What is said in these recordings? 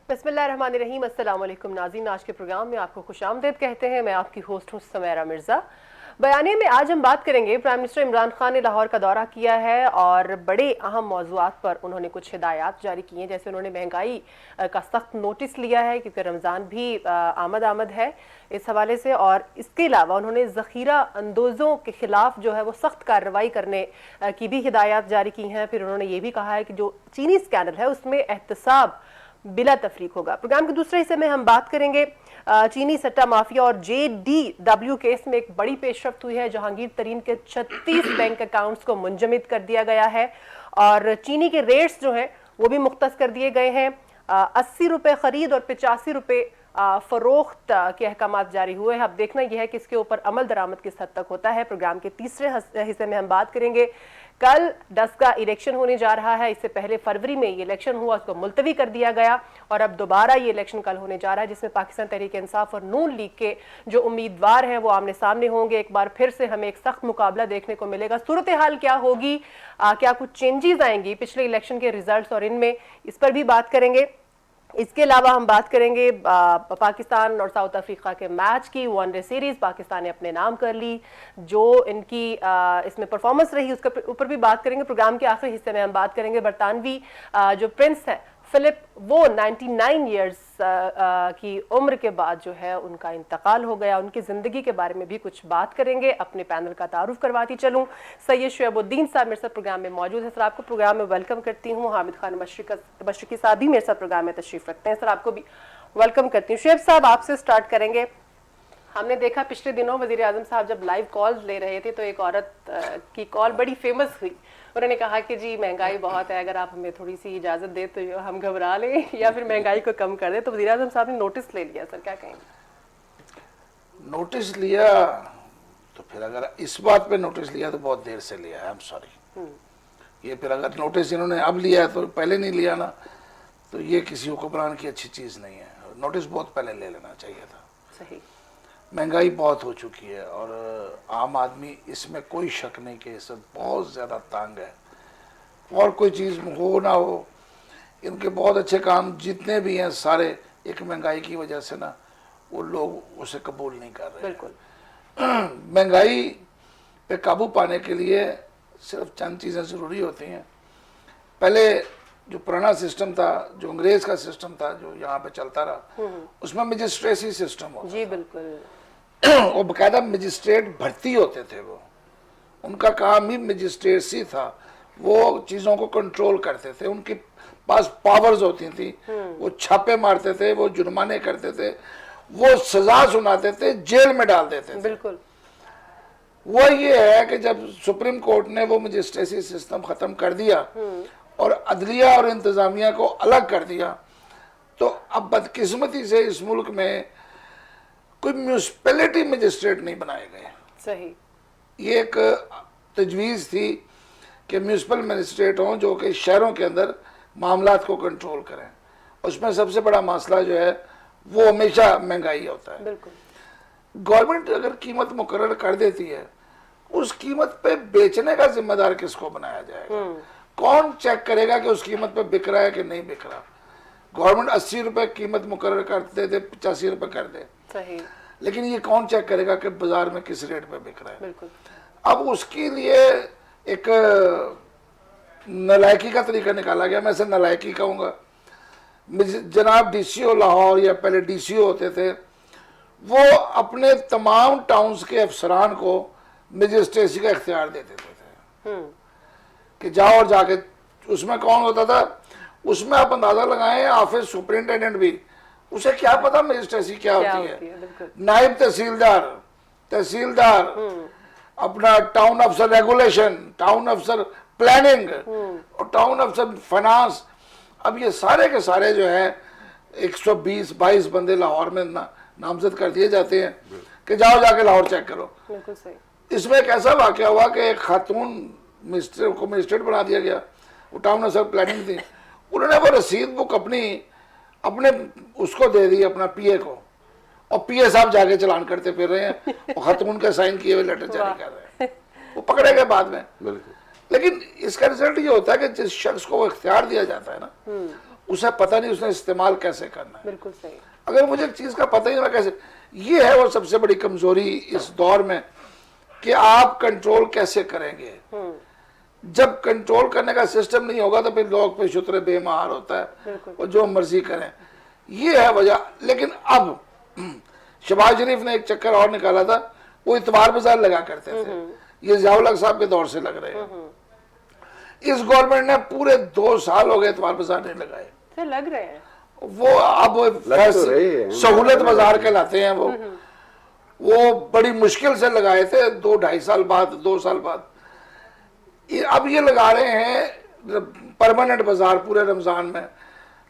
बिस्मिल्लाहिर्रहमानिर्रहीम। अस्सलाम वालेकुम नाज़रीन, आज के प्रोग्राम में आपको खुशामदीद कहते हैं। मैं आपकी होस्ट हूँ समैरा मिर्ज़ा। बयाने में आज हम बात करेंगे, प्राइम मिनिस्टर इमरान खान ने लाहौर का दौरा किया है और बड़े अहम मौज़ूआत पर उन्होंने कुछ हिदायत जारी की हैं। जैसे उन्होंने महंगाई का सख्त नोटिस लिया है क्योंकि रमज़ान भी आमद है इस हवाले से, और इसके अलावा उन्होंने ज़ख़ीरा अंदोज़ों के ख़िलाफ़ जो है वो सख्त कार्रवाई करने की भी हिदायत जारी की हैं। फिर उन्होंने ये भी कहा है कि जो चीनी स्कैंडल है उसमें एहतसाब बिला तफरीक होगा। प्रोग्राम के दूसरे हिस्से में हम बात करेंगे चीनी सट्टा माफिया और JDW केस में एक बड़ी पेशरफ्त हुई है। जहांगीर तरीन के 36 बैंक अकाउंट्स को मुंजमद कर दिया गया है और चीनी के रेट्स जो हैं वो भी मुख्तस कर दिए गए हैं। 80 रुपये खरीद और 85 रुपये फरोख्त के अहकाम जारी हुए हैं। अब देखना यह है कि इसके ऊपर अमल दरामद किस हद तक होता है। प्रोग्राम के तीसरे हिस्से में हम बात करेंगे, कल 10 का इलेक्शन होने जा रहा है। इससे पहले फरवरी में ये इलेक्शन हुआ, उसको मुलतवी कर दिया गया और अब दोबारा ये इलेक्शन कल होने जा रहा है, जिसमें पाकिस्तान तहरीक इंसाफ और नून लीग के जो उम्मीदवार हैं वो आमने सामने होंगे। एक बार फिर से हमें एक सख्त मुकाबला देखने को मिलेगा। सूरत हाल क्या होगी, क्या कुछ चेंजेस आएंगी पिछले इलेक्शन के रिजल्ट्स और इनमें, इस पर भी बात करेंगे। इसके अलावा हम बात करेंगे पाकिस्तान और साउथ अफ्रीका के मैच की। वनडे सीरीज पाकिस्तान ने अपने नाम कर ली, जो इनकी इसमें परफॉर्मेंस रही उसके ऊपर भी बात करेंगे। प्रोग्राम के आखिरी हिस्से में हम बात करेंगे बरतानवी जो प्रिंस है फिलिप, वो 99 ईयर्स की उम्र के बाद जो है उनका इंतकाल हो गया। उनकी ज़िंदगी के बारे में भी कुछ बात करेंगे। अपने पैनल का तारुफ करवाती चलूँ, सैयद शुएबुद्दीन साहब मेरे साथ प्रोग्राम में मौजूद है। सर, आपको प्रोग्राम में वेलकम करती हूँ। हामिद खान मशरकी साहब भी मेरे साथ प्रोग्राम में तशरीफ़ रखते हैं। सर, आपको भी वेलकम करती हूँ। शुएब साहब, आपसे स्टार्ट करेंगे। हमने देखा पिछले दिनों वज़ीर आज़म साहब जब लाइव कॉल्स ले रहे थे तो एक औरत की कॉल बड़ी फेमस हुई। उन्होंने कहा कि जी महंगाई बहुत है, अगर आप हमें थोड़ी सी इजाज़त दे तो हम घबरा लें या फिर महंगाई को कम कर दें। तो वज़ीर आज़म साहब ने नोटिस ले लिया। सर, क्या कहेंगे? नोटिस लिया तो फिर अगर इस बात पे नोटिस लिया तो बहुत देर से लिया है। I am sorry. ये फिर अगर नोटिस इन्होंने अब लिया है तो पहले नहीं लिया ना, तो ये किसी हुक्मरान की अच्छी चीज़ नहीं है। नोटिस बहुत पहले ले लेना चाहिए था। सही। महंगाई बहुत हो चुकी है और आम आदमी, इसमें कोई शक नहीं कि इस बहुत ज़्यादा तंग है। और कोई चीज़ हो ना हो, इनके बहुत अच्छे काम जितने भी हैं सारे एक महंगाई की वजह से ना वो लोग उसे कबूल नहीं कर रहे। बिल्कुल। महंगाई पे काबू पाने के लिए सिर्फ चंद चीज़ें ज़रूरी होती हैं। पहले जो पुराना सिस्टम था, जो अंग्रेज़ का सिस्टम था, जो यहाँ पे चलता रहा, उसमें मजिस्ट्रेसी सिस्टम होता जी बिल्कुल। वो बाकायदा मजिस्ट्रेट भर्ती होते थे। वो उनका काम ही मजिस्ट्रेसी था। वो चीज़ों को कंट्रोल करते थे, उनके पास पावर्स होती थी। वो छापे मारते थे, वो जुर्माने करते थे, वो सजा सुनाते थे, जेल में डाल देते थे। बिल्कुल। वो ये है कि जब सुप्रीम कोर्ट ने वो मजिस्ट्रेसी सिस्टम ख़त्म कर दिया और अदलिया और इंतज़ामिया को अलग कर दिया, तो अब बदकिस्मती से इस मुल्क में कोई म्यूनसिपैलिटी मजिस्ट्रेट नहीं बनाए गए। सही। ये एक तजवीज़ थी कि म्यूनसिपल मजिस्ट्रेट हों जो कि शहरों के अंदर मामलात को कंट्रोल करें। उसमें सबसे बड़ा मसला जो है वो हमेशा महंगाई होता है। बिल्कुल। गवर्नमेंट अगर कीमत मुकर्रर कर देती है, उस कीमत पे बेचने का जिम्मेदार किसको बनाया जाएगा? कौन चेक करेगा कि उस कीमत पे बिक रहा है कि नहीं बिक रहा? गवर्नमेंट 80 रुपए कीमत मुकर्रर करते थे, 85 रुपए कर दे। सही। लेकिन ये कौन चेक करेगा कि बाजार में किस रेट पे बिक रहा है? बिल्कुल। अब उसके लिए एक नलायकी का तरीका निकाला गया। मैं इसे नलायकी कहूँगा। जनाब DCO लाहौर, या पहले DCO होते थे, वो अपने तमाम टाउन्स के अफसरान को मजिस्ट्रेसी का इख्तियार दे देते थे कि जाओ और जाके। उसमें कौन होता था? उसमें आप अंदाजा लगाएं, ऑफिस सुपरिटेंडेंट भी, उसे क्या पता मजिस्ट्रेसी क्या होती है। नायब तहसीलदार, अपना टाउन अफसर रेगुलेशन, टाउन अफसर प्लानिंग और टाउन अफसर फाइनेंस। अब ये सारे के सारे जो है 120-22 बंदे लाहौर में नामजद कर दिए जाते हैं कि जाओ जाके लाहौर चेक करो। बिल्कुल सही। इसमें एक ऐसा वाकया हुआ कि एक खातून मिनिस्टर को मजिस्ट्रेट बना दिया गया, वो टाउन अफसर प्लानिंग थी। उन्होंने वो रसीद बुक अपने उसको दे दी, अपना PA को, और PA साहब जाके चलान करते फिर रहे हैं और खातून का साइन किए हुए लेटर जारी कर रहे हैं। वो पकड़े गए बाद में। लेकिन इसका रिजल्ट ये होता है कि जिस शख्स को वो इख्तियार दिया जाता है ना, उसे पता नहीं उसने इस्तेमाल कैसे करना है। बिल्कुल सही। अगर मुझे एक चीज का पता ही ना कैसे, ये है वो सबसे बड़ी कमजोरी इस दौर में कि आप कंट्रोल कैसे करेंगे। जब कंट्रोल करने का सिस्टम नहीं होगा तो फिर लोग पे शुतर बेमार होता है और जो मर्जी करें, ये है वजह। लेकिन अब शहबाज शरीफ ने एक चक्कर और निकाला था, वो इतवार बाजार लगा करते थे, ये ज़ियाउल हक साहब के दौर से लग रहे हैं। इस गवर्नमेंट ने पूरे 2 साल हो गए इतवार बाजार नहीं लगाए, फिर लग रहे हैं वो अब सहूलत बाजार कहलाते हैं वो बड़ी मुश्किल से लगाए थे 2-2.5 साल बाद, 2 साल बाद। अब ये लगा रहे हैं परमानेंट बाजार पूरे रमजान में,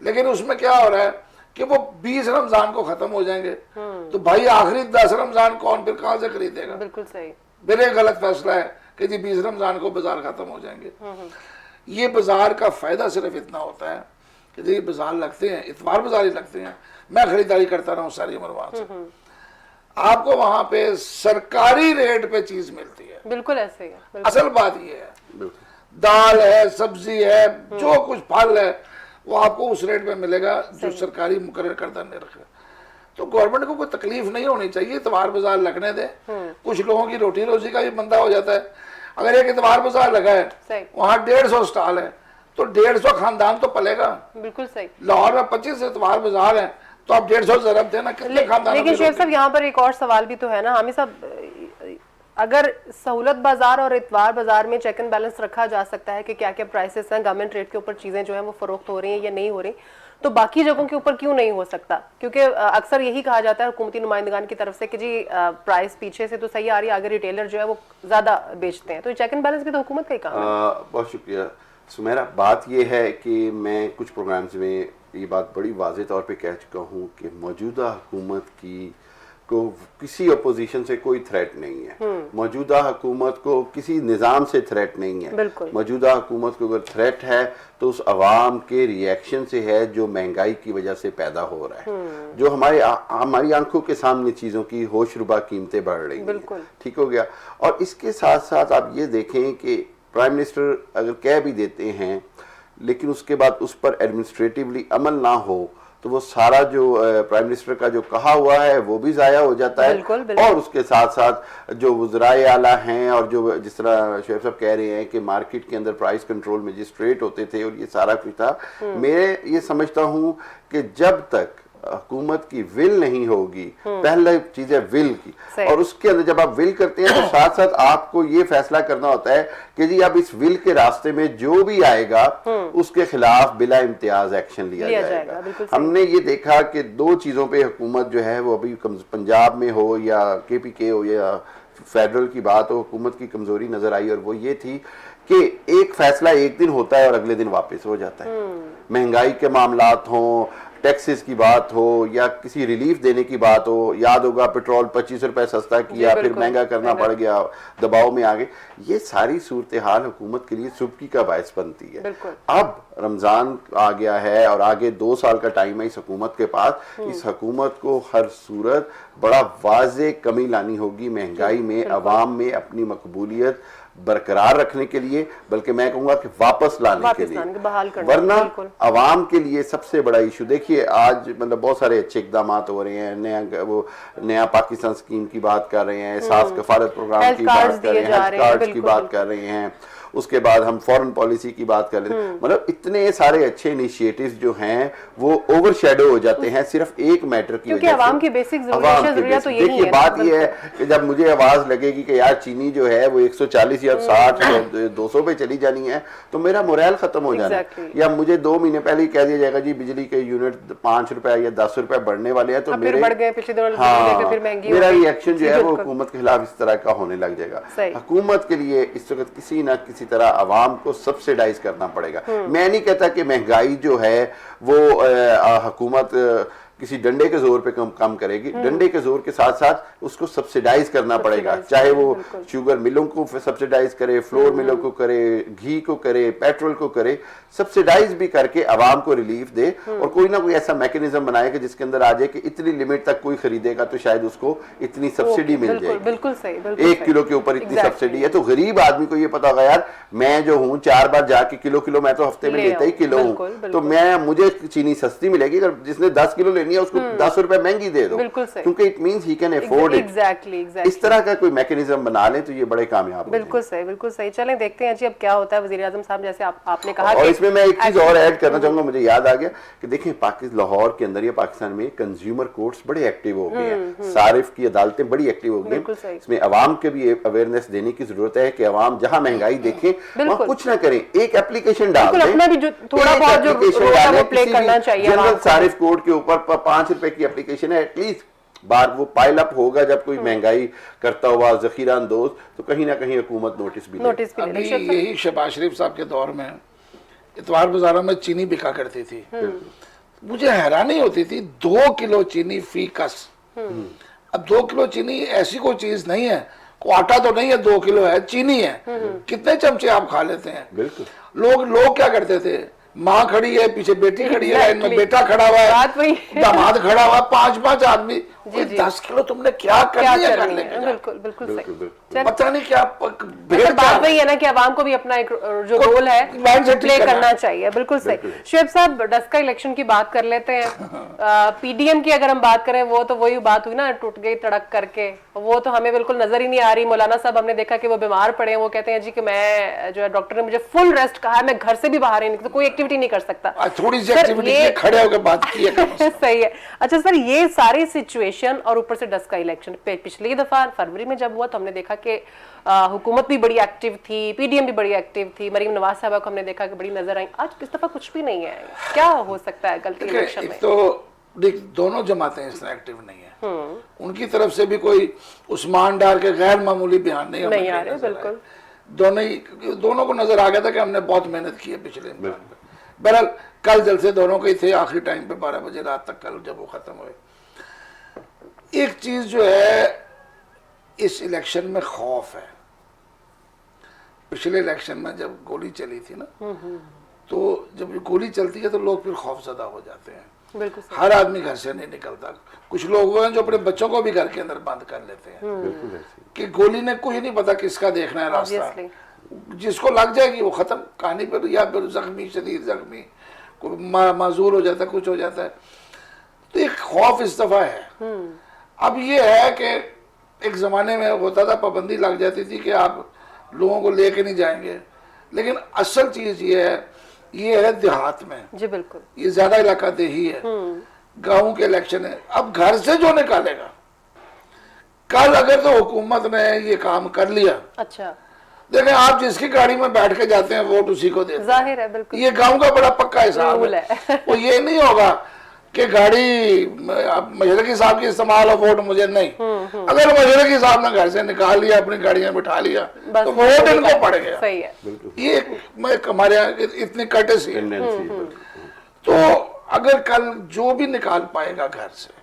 लेकिन उसमें क्या हो रहा है कि वो 20 रमजान को खत्म हो जाएंगे, तो भाई आखिरी 10 रमजान कौन फिर कहां से खरीदेगा। बिल्कुल सही। मेरे गलत फैसला है कि जी 20 रमजान को बाजार खत्म हो जाएंगे। ये बाजार का फायदा सिर्फ इतना होता है कि जी बाजार लगते हैं, इतवार बाजार ही लगते हैं, मैं खरीदारी करता रहा हूँ सारी उम्र वहां से, आपको वहां पे सरकारी रेट पे चीज मिलती है। बिल्कुल ऐसे ही है। असल बात ये है, दाल है, सब्जी है, जो कुछ फल है वो आपको उस रेट पे मिलेगा जो सरकारी मुकर्रर करदा निर्ख है। तो गवर्नमेंट को कोई तकलीफ नहीं होनी चाहिए, इतवार बाजार लगने दे। कुछ लोगों की रोटी रोजी का भी बंदा हो जाता है। अगर एक इतवार बाजार लगा है, वहां 150 स्टॉल है, तो 150 खानदान तो पलेगा। बिल्कुल सही। लाहौर में 25 इतवार बाजार है, तो आप 150 ज़रब देना, कितने खानदान। लेकिन शेख साहब यहाँ पर एक और सवाल भी तो है ना हामी साहब, अगर सहूलत बाजार और इतवार बाजार में चेक एंड बैलेंस रखा जा सकता है कि क्या क्या प्राइसेस हैं, गवर्नमेंट रेट के ऊपर चीजें जो है वो फरोख्त हो रही हैं या नहीं हो रही, तो बाकी जगहों के ऊपर क्यों नहीं हो सकता? क्योंकि अक्सर यही कहा जाता है हुकूमती नुमाइंदगान की तरफ से कि जी प्राइस पीछे से तो सही आ रही है, आगे रिटेलर जो है वो ज्यादा बेचते हैं, तो चेक एंड बैलेंस भी तो हुकूमत का ही काम है। बहुत शुक्रिया सुमेरा। बात यह है कि मैं कुछ प्रोग्राम्स में ये बात बड़ी वाज़े तौर पे कह चुका हूँ कि मौजूदा हुकूमत को किसी अपोजिशन से कोई थ्रेट नहीं है, मौजूदा हुकूमत को किसी निज़ाम से थ्रेट नहीं है। मौजूदा हुकूमत को अगर थ्रेट है तो उस अवाम के रिएक्शन से है जो महंगाई की वजह से पैदा हो रहा है, जो हमारी आंखों के सामने चीज़ों की होशरुबा कीमतें बढ़ रही हैं। ठीक हो गया। और इसके साथ साथ आप ये देखें कि प्राइम मिनिस्टर अगर कह भी देते हैं लेकिन उसके बाद उस पर एडमिनिस्ट्रेटिवली अमल ना हो तो वो सारा जो प्राइम मिनिस्टर का जो कहा हुआ है वो भी ज़ाया हो जाता है। बिल्कुल। और उसके साथ साथ जो वज़राए आला हैं और जो जिस तरह शेख साहब कह रहे हैं कि मार्केट के अंदर प्राइस कंट्रोल मजिस्ट्रेट होते थे और ये सारा कुछ था, मैं ये समझता हूँ कि जब तक हुकूमत की विल नहीं होगी, पहले चीज है विल की, और उसके अंदर जब आप विल करते हैं तो साथ साथ आपको ये फैसला करना होता है कि जी अब इस विल के रास्ते में जो भी आएगा उसके खिलाफ बिला इम्तियाज एक्शन लिया जाएगा। हमने ये देखा कि 2 चीजों पे हुकूमत जो है वो अभी पंजाब में हो या KPK हो या फेडरल की बात हो, हुकूमत की कमजोरी नजर आई, और वो ये थी कि एक फैसला एक दिन होता है और अगले दिन वापस हो जाता है। महंगाई के मामलात हों, टैक्सेस की बात हो या किसी रिलीफ देने की बात हो, याद होगा पेट्रोल 25 रुपए सस्ता किया, फिर महंगा करना पड़ गया, दबाव में आ गए, ये सारी सूरत हाल हुकूमत के लिए सुबकी का बायस बनती है। अब रमजान आ गया है और आगे 2 साल का टाइम है इस हुकूमत के पास। इस हुकूमत को हर सूरत बड़ा वाज़े कमी लानी होगी महंगाई में, अवाम में अपनी मकबूलियत बरकरार रखने के लिए, बल्कि मैं कहूंगा कि वापस लाने के लिए, वरना अवाम के लिए सबसे बड़ा इशू देखिए आज मतलब बहुत सारे अच्छे इकदाम हो रहे हैं, नया पाकिस्तान स्कीम की बात कर रहे हैं, सास कफालत प्रोग्राम की बात कर रहे हैं, हेल्थ कार्ड्स की बात कर रहे हैं, उसके बाद हम फॉरेन पॉलिसी की बात कर रहे हैं। मतलब इतने सारे अच्छे इनिशिएटिव्स जो हैं वो ओवरशैडो हो जाते हैं सिर्फ एक मैटर की वजह से। आवाम की बेसिक ज़रूरियत तो यही है। देखिए बात ये है कि जब मुझे आवाज लगेगी कि यार चीनी जो है वो 140 या 60 या 200 पे चली जानी है तो मेरा मोरल खत्म हो जाना है, या मुझे 2 महीने पहले ही कह दिया जाएगा जी बिजली के यूनिट 5 रुपए या 10 रुपए बढ़ने वाले हैं, तो मेरे मेरा रिएक्शन जो है वो हुकूमत के खिलाफ इस तरह का होने लग जाएगा। हुकूमत के लिए इस वक्त किसी ना किसी तरह आवाम को सब्सिडाइज करना पड़ेगा। मैं नहीं कहता कि महंगाई जो है वो हुकूमत किसी डंडे के जोर पे कम करेगी, डंडे के जोर के साथ साथ उसको सब्सिडाइज करना पड़ेगा, चाहे वो शुगर मिलों को सब्सिडाइज करे, फ्लोर मिलों को करे, घी को करे, पेट्रोल को करे, सब्सिडाइज भी करके आवाम को रिलीफ दे और कोई ना कोई ऐसा मैकेनिज्म बनाए कि जिसके अंदर आ जाए कि इतनी लिमिट तक कोई खरीदेगा तो शायद उसको इतनी सब्सिडी मिल जाएगी। बिल्कुल सही, बिल्कुल 1 किलो के ऊपर इतनी सब्सिडी है, तो गरीब आदमी को ये पता होगा यार मैं जो हूँ 4 बार जाके किलो मैं तो हफ्ते में लेता ही किलो हूँ, तो मुझे चीनी सस्ती मिलेगी। अगर जिसने 10 किलो लेनी है उसको 10 रुपए महंगी दे दो, क्योंकि it means he can afford it. Exactly. इस तरह का कोई मैकेनिज्म बना लें तो ये बड़े कामयाब। बिल्कुल सही, बिल्कुल सही। चलें देखते हैं जी अब क्या होता है। वजीर आजम साहब जैसे आपने कहा, और इसमें मैं एक चीज और ऐड करना चाहूंगा, मुझे याद आ गया कि देखिए लाहौर के अंदर या पाकिस्तान में कंज्यूमर कोर्ट्स बड़े एक्टिव हो गए हैं, सारिफ की अदालतें बड़ी एक्टिव हो गई हैं। इसमें अवाम के भी अवेयरनेस देने की जरूरत है कि अवाम जहाँ महंगाई देखे वहाँ कुछ ना करें, एक एप्लीकेशन डाल दें, अपना भी जो थोड़ा बहुत जो रोल है वो प्ले करना चाहिए। जनरल सारिफ कोड के ऊपर 5 रुपए की एप्लीकेशन है, एटलीस्ट बार वो पाइल अप होगा जब कोई महंगाई करता हुआ जखीरा अंदोज, तो कहीं ना कहीं हुकूमत नोटिस भी अभी यही शहबाज शरीफ साहब के दौर में इतवार बाजारों में चीनी बिका करती थी, मुझे हैरानी होती थी 2 किलो चीनी फी कस। अब 2 किलो चीनी ऐसी कोई चीज नहीं है, को आटा तो नहीं है, 2 किलो है, चीनी है, कितने चमचे आप खा लेते हैं। बिल्कुल। लोग क्या करते थे, माँ खड़ी है, पीछे बेटी खड़ी है, इनमें बेटा खड़ा हुआ है, दामाद खड़ा हुआ है, 5-5 आदमी, 10 किलो तुमने क्या करनी है कर लेंगे। बिल्कुल बिल्कुल सही। पता नहीं क्या बात वही है ना कि आवाम को भी अपना एक जो रोल है प्ले करना चाहिए। बिल्कुल सही। शुएब साहब, डस्का इलेक्शन की बात कर लेते हैं। पीडीएम की अगर हम बात करें, वो तो वही बात हुई ना, टूट गई तड़क करके, वो तो हमें बिल्कुल नजर ही नहीं आ रही। मौलाना साहब हमने देखा कि वो बीमार पड़े हैं, वो कहते हैं जी कि मैं जो है डॉक्टर ने मुझे फुल रेस्ट कहा है, मैं घर से भी बाहर ही निकल, कोई एक्टिविटी नहीं कर सकता। थोड़ी सी एक्टिविटी खड़े होकर बात की है। सही है। अच्छा सर, ये सारी सिचुएशन और ऊपर से डस्का इलेक्शन, पिछली दफा फरवरी में जब हुआ तो हमने देखा कि हुकूमत भी बड़ी एक्टिव थी, पीडीएम भी बड़ी एक्टिव थी, मरीम नवाज साहबा को हमने देखा कि बड़ी नजर आई। आज इस दफा कुछ भी नहीं है, क्या हो सकता है गलती इलेक्शन में? तो दोनों जमातें इस तरह एक्टिव नहीं है, उनकी तरफ से भी कोई उस्मान डार के गैर मामूली बयान नहीं आ रहे। बिल्कुल दोनों को नजर आ गया था कि हमने बहुत मेहनत की है पिछले इम्तिहान पे। बहरहाल कल जलसे दोनों के थे, आखिरी टाइम पे 12 बजे रात तक कल जब वो खत्म हुए। एक चीज जो है इस इलेक्शन में खौफ है। पिछले इलेक्शन में जब गोली चली थी ना, तो जब गोली चलती है तो लोग फिर खौफजदा हो जाते हैं। हर आदमी घर से नहीं निकलता। कुछ लोग वो हैं जो अपने बच्चों को भी घर के अंदर बंद कर लेते हैं कि गोली ने कुछ नहीं पता किसका देखना है रास्ता, जिसको लग जाएगी वो खत्म कहानी पर, या फिर जख्मी, शदीद जख्मी, माजूर हो जाता है, कुछ हो जाता है। तो एक खौफ इस दफा है। अब ये है कि एक जमाने में होता था, पाबंदी लग जाती थी कि आप लोगों को लेके नहीं जाएंगे, लेकिन असल चीज ये है देहात में। जी बिल्कुल, ये ज्यादा इलाका देही है, गाँव के इलेक्शन है। अब घर से जो निकालेगा, कल अगर तो हुकूमत ने ये काम कर लिया, अच्छा देखें आप जिसकी गाड़ी में बैठ के जाते हैं वोट उसी को देते हैं। जाहिर है, बिल्कुल ये गांव का बड़ा पक्का हिसाब है। वो ये नहीं होगा कि गाड़ी मशरकी साहब की इस्तेमाल हो, वोट मुझे नहीं। अगर मशरकी साहब ने घर से निकाल लिया, अपनी गाड़ी में बिठा लिया, तो वोट इनको पड़ गया। सही है। ये हमारे यहाँ इतनी कटसी है। तो अगर कल जो भी निकाल पाएगा घर से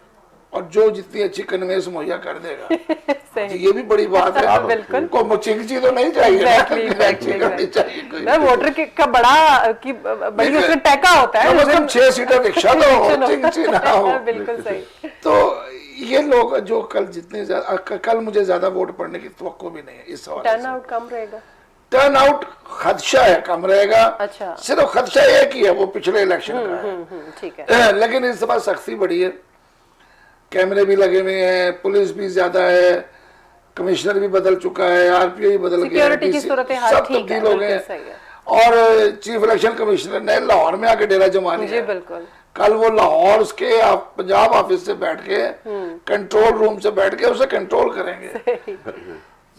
और जो जितनी अच्छी कन्वेंस मुहैया कर देगा ये भी बड़ी बात है। बिल्कुल, को चिंगची तो नहीं चाहिए, चाहिए वोटर का बड़ा की बड़ी उसमें टैका होता है, 6 सीटर रिक्शा तो हो, चिंगची ना हो। बिल्कुल सही। तो ये लोग जो कल जितने ज्यादा, कल मुझे ज्यादा वोट पड़ने की तवक्को भी नहीं है। इस सवाल टर्न आउट कम रहेगा, टर्न आउट खदशा है कम रहेगा। अच्छा, सिर्फ खदशा एक ही है, वो पिछले इलेक्शन का है। ठीक है, लेकिन इस दफा सख्ती बढ़ी है, कैमरे भी लगे हुए हैं, पुलिस भी ज्यादा है, कमिश्नर भी बदल चुका है, आरपीओ भी बदल गया, सब तब्दील हो गए। और चीफ इलेक्शन कमिश्नर ने लाहौर में आके डेरा जमा लिया। बिल्कुल, कल वो लाहौर के पंजाब ऑफिस से बैठ के, कंट्रोल रूम से बैठ के उसे कंट्रोल करेंगे।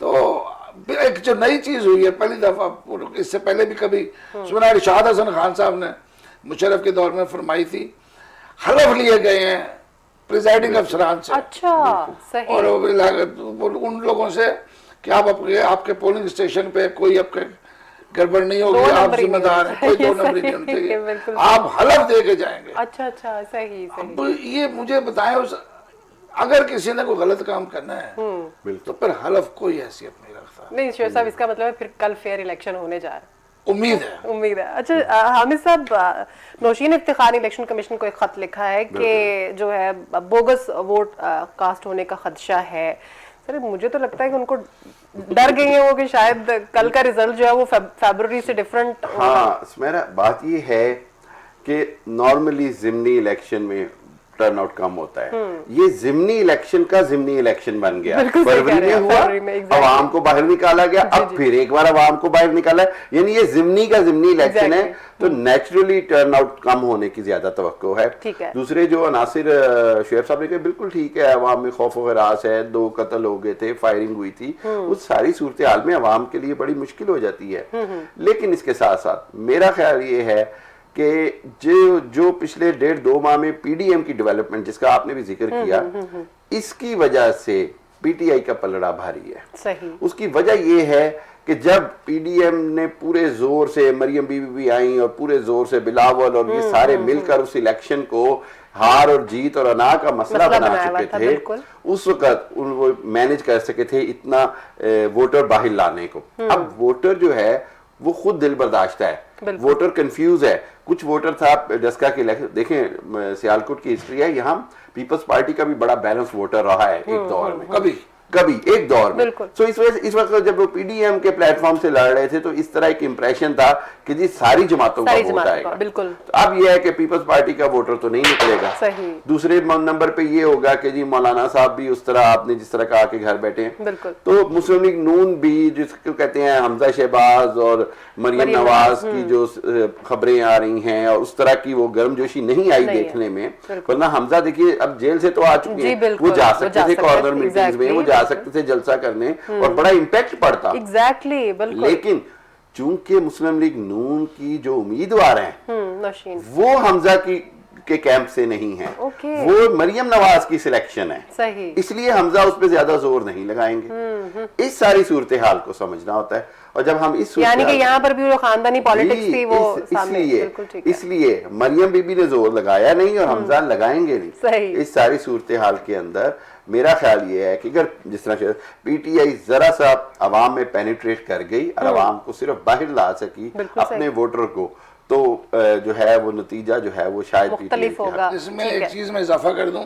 तो एक जो नई चीज हुई है पहली दफा, इससे पहले भी कभी सुना, इरशाद हसन खान साहब ने मुशर्रफ के दौर में फरमाई थी, हलफ लिए गए हैं प्रिजाइडिंग अफसरान से। अच्छा, सही। और उन लोगों से कि आप आपके पोलिंग स्टेशन पे कोई आपके गड़बड़ नहीं होगी, दो आप नंबर ही नहीं जिम्मेदार हैं, होना कोई चाहिए, दो नंबर ही नहीं सही होना है, चाहिए, बिल्कुल। आप हलफ दे के जाएंगे। अच्छा अच्छा, सही सही। अब ये मुझे बताएं, अगर किसी ने कोई गलत काम करना है तो फिर हलफ कोई हैसियत नहीं रखता। नहीं शेर साहब, इसका मतलब है फिर कल फेयर इलेक्शन होने जा रहा है, उम्मीद है। उम्मीद है। अच्छा हामिद साहब, नौशीन इफ्तिखार ने इलेक्शन कमीशन को एक खत लिखा है कि जो है बोगस वोट कास्ट होने का खदशा है। सर मुझे तो लगता है कि उनको डर गई है वो कि शायद कल का रिजल्ट जो है वो फरवरी से डिफरेंट। हाँ सुमेरा, बात ये है कि नॉर्मली जिमनी इलेक्शन में टर्नआउट कम होता है, ये जिमनी इलेक्शन का जिमनी इलेक्शन बन गया। बिल्कुल सही कह फरवरी रहे में हैं, हुआ, फरवरी में, exactly। अवाम को बाहर निकाला गया, अब फिर एक बार अवाम को बाहर निकाला है, यानी ये जिमनी का जिमनी इलेक्शन है, तो नेचुरली टर्नआउट कम होने की ज्यादा तवक्को है। ठीक है। दूसरे जो अनासिर शेर साहब ने कहा बिल्कुल ठीक है, अवाम में खौफ व हरास है, 2 कत्ल हो गए थे, फायरिंग हुई थी, उस सारी सूरत हाल में अवाम के लिए बड़ी मुश्किल हो जाती है। लेकिन इसके साथ साथ मेरा ख्याल ये है कि जो पिछले 1.5-2 माह में पीडीएम की डेवलपमेंट जिसका आपने भी जिक्र किया, इसकी वजह से पीटीआई का पलड़ा भारी है। सही। उसकी वजह यह है कि जब पीडीएम ने पूरे जोर से, मरियम बीबी भी आई और पूरे जोर से बिलावल और ये सारे मिलकर उस इलेक्शन को हार और जीत और अना का मसला बना चुके थे, उस वक्त वो मैनेज कर सके थे इतना वोटर बाहर लाने को। अब वोटर जो है वो खुद दिल बर्दाश्त है, वोटर कंफ्यूज है। कुछ वोटर था डस्का के इलेक्शन, देखें सियालकोट की हिस्ट्री है, यहाँ पीपल्स पार्टी का भी बड़ा बैलेंस वोटर रहा है एक दौर में, कभी एक दौर में। तो इस वजह इस वक्त जब वो पीडीएम के प्लेटफॉर्म से लड़ रहे थे तो इस तरह एक इंप्रेशन था कि जी सारी जमातों का वोट आएगा। बिल्कुल। तो अब यह है कि पीपल्स पार्टी का वोटर तो नहीं निकलेगा। सही। दूसरे नंबर पे ये होगा कि जी मौलाना साहब भी उस तरह, आपने जिस तरह कहा कि घर बैठे हैं, बिल्कुल। तो मुस्लिम लीग नून भी, जिसको कहते हैं हमजा शहबाज और मरियम नवाज की जो खबरें आ रही हैं, और उस तरह की वो गर्मजोशी नहीं आई देखने में। वरना हमजा देखिए अब जेल से तो आ चुके हैं, वो जा सकते थे कॉर्नर मीटिंग्स में, वो जा सकते थे जलसा करने और बड़ा इम्पैक्ट पड़ता। एग्जैक्टली, बिल्कुल। लेकिन चूंकि मुस्लिम लीग नून की जो उम्मीदवार हैं वो हमजा के कैंप से नहीं है, वो मरियम नवाज की सिलेक्शन है। सही। इसलिए हमजा उस पर ज्यादा जोर नहीं लगाएंगे। इस सारी सूरत हाल को समझना होता है। और जब हम इस यानी कि यहाँ पर भी वो खानदानी पॉलिटिक्स थी, वो इसलिए मरियम बीबी ने जोर लगाया नहीं और हमजा लगाएंगे नहीं। सही। इस सारी सूरत हाल के अंदर मेरा ख्याल ये है कि अगर जिस तरह पीटीआई जरा सा अवाम में पेनिट्रेट कर गई और अवाम को सिर्फ बाहर ला सकी अपने वोटर को, तो जो है वो नतीजा जो है वो शायद मुख्तलिफ होगा। इसमें एक चीज में इजाफा कर दूं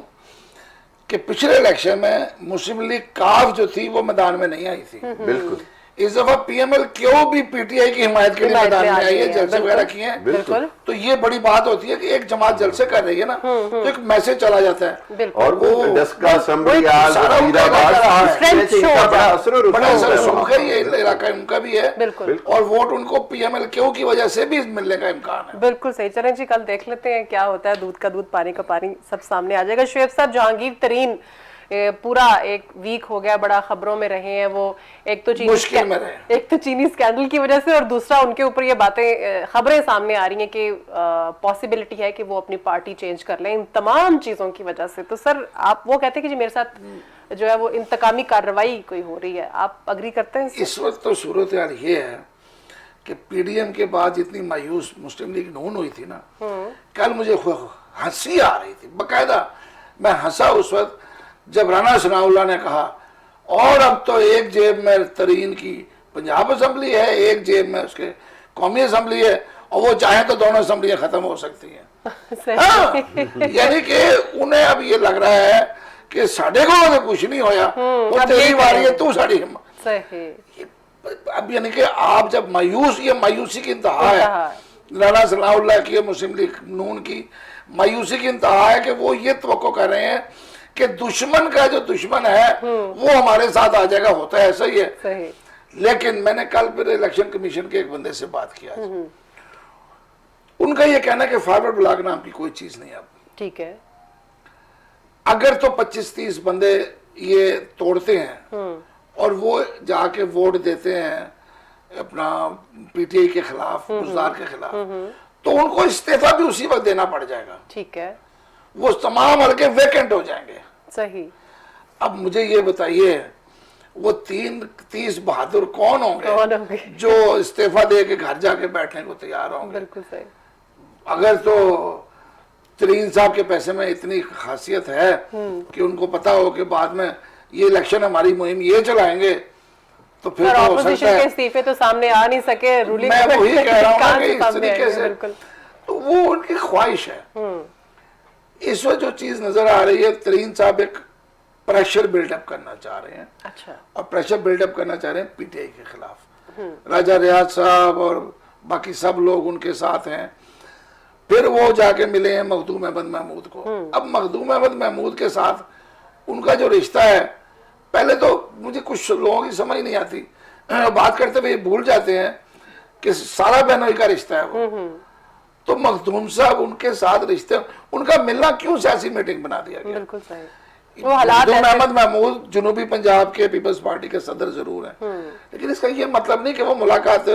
कि पिछले इलेक्शन में मुस्लिम लीग काफ जो थी वो मैदान में नहीं आई थी। बिल्कुल। इस दफा पीएमएल क्यों भी पीटीआई की हिमायत के लिए मैदान में आई है, जलसे वगैरह किए हैं। बिल्कुल। तो ये बड़ी बात होती है कि एक जमात जलसे कर रही है ना, तो एक मैसेज चला जाता है। और वो डस्का बड़ा असर सूख है, ये इलाका उनका भी है, और वोट उनको पीएमएल क्यों की वजह से भी मिलने का इम्कान है। बिल्कुल सही। चलें जी, कल देख लेते हैं क्या होता है, दूध का दूध पानी का पानी सब सामने आ जाएगा। शुएब साहब, जहांगीर तरीन पूरा एक वीक हो गया, बड़ा खबरों में रहे हैं वो, एक तो चीनी स्कैंडल की वजह से, और दूसरा उनके ऊपर ये बातें खबरें सामने आ रही हैं कि पॉसिबिलिटी है कि वो अपनी पार्टी चेंज कर लें इन तमाम चीजों की वजह से। तो सर आप वो कहते हैं कि जी मेरे साथ जो है वो इंतकामी कार्रवाई कोई हो रही है, आप अग्री करते हैं? इस वक्त तो सूरत हाल ये है कि पीडीएम के बाद जितनी मायूस मुस्लिम लीग नून हुई थी ना, कल मुझे हंसी आ रही थी, बकायदा मैं हंसा उस वक्त जब राना सनाउल्लाह ने कहा और अब तो एक जेब में तरीन की पंजाब असेंबली है, एक जेब में उसके कौमी असेंबली है, और वो चाहे तो दोनों असेंबलियां खत्म हो सकती हैं। हाँ, यानी कि उन्हें अब ये लग रहा है कि साढ़े को तो कुछ नहीं होया, वो तेरी बारी है, तू साड़ी हिम्मत। अब यानी कि आप जब ये मायूसी की इंतहा है राना सनाउल्लाह की, मुस्लिम लीग नून की मायूसी की इंतहा है कि वो ये तवक्को कर रहे हैं कि दुश्मन का जो दुश्मन है वो हमारे साथ आ जाएगा। होता है, ऐसा ही है। सही। लेकिन मैंने कल फिर इलेक्शन कमीशन के एक बंदे से बात किया, उनका ये कहना है कि फॉरवर्ड ब्लॉक नाम की कोई चीज नहीं। अब ठीक है, अगर तो 25-30 बंदे ये तोड़ते हैं और वो जाके वोट देते हैं अपना पीटीआई के खिलाफ, बुज़दार के खिलाफ, तो उनको इस्तीफा भी उसी वक्त देना पड़ जाएगा। ठीक है, वो तमाम हल्के वेकेंट हो जाएंगे। सही। अब मुझे ये बताइए वो 30 बहादुर कौन होंगे कौन होंगे? जो इस्तीफा दे के घर जाके बैठने को तैयार होंगे। बिल्कुल सही। अगर तो तरीन साहब के पैसे में इतनी खासियत है कि उनको पता हो कि बाद में ये इलेक्शन हमारी मुहिम ये चलाएंगे, तो फिर तो हो सकता ऑपोजिशन के है। इस्तीफे तो सामने आ नहीं सके, रूलिंग मैं वही कह रहा हूँ ना कि इस सामने तरीके आएंगे, से बिल्कुल। तो वो उनकी ख्वाहिश है। इस वक्त जो चीज नजर आ रही है, तरीन साहब एक प्रेशर बिल्डअप करना चाह रहे हैं, अच्छा। और प्रेशर बिल्डअप करना चाह रहे हैं पीटीआई के खिलाफ। राजा रियाज साहब और बाकी सब लोग उनके साथ हैं। फिर वो जाके मिले हैं मखदूम अहमद महमूद को। अब मखदूम अहमद महमूद के साथ उनका जो रिश्ता है, पहले तो मुझे कुछ लोगों की समझ नहीं आती, बात करते हुए भूल जाते हैं कि सारा बहनोई का रिश्ता है वो। तो मखदूम साहब उनके साथ रिश्ते, उनका मिलना क्यों सियासी मीटिंग बना दिया गया? बिल्कुल सही। वो हालात मखदूम ऐसे- अहमद महमूद जनूबी पंजाब के पीपल्स पार्टी के सदर जरूर हैं, लेकिन इसका ये मतलब नहीं कि वो मुलाकात,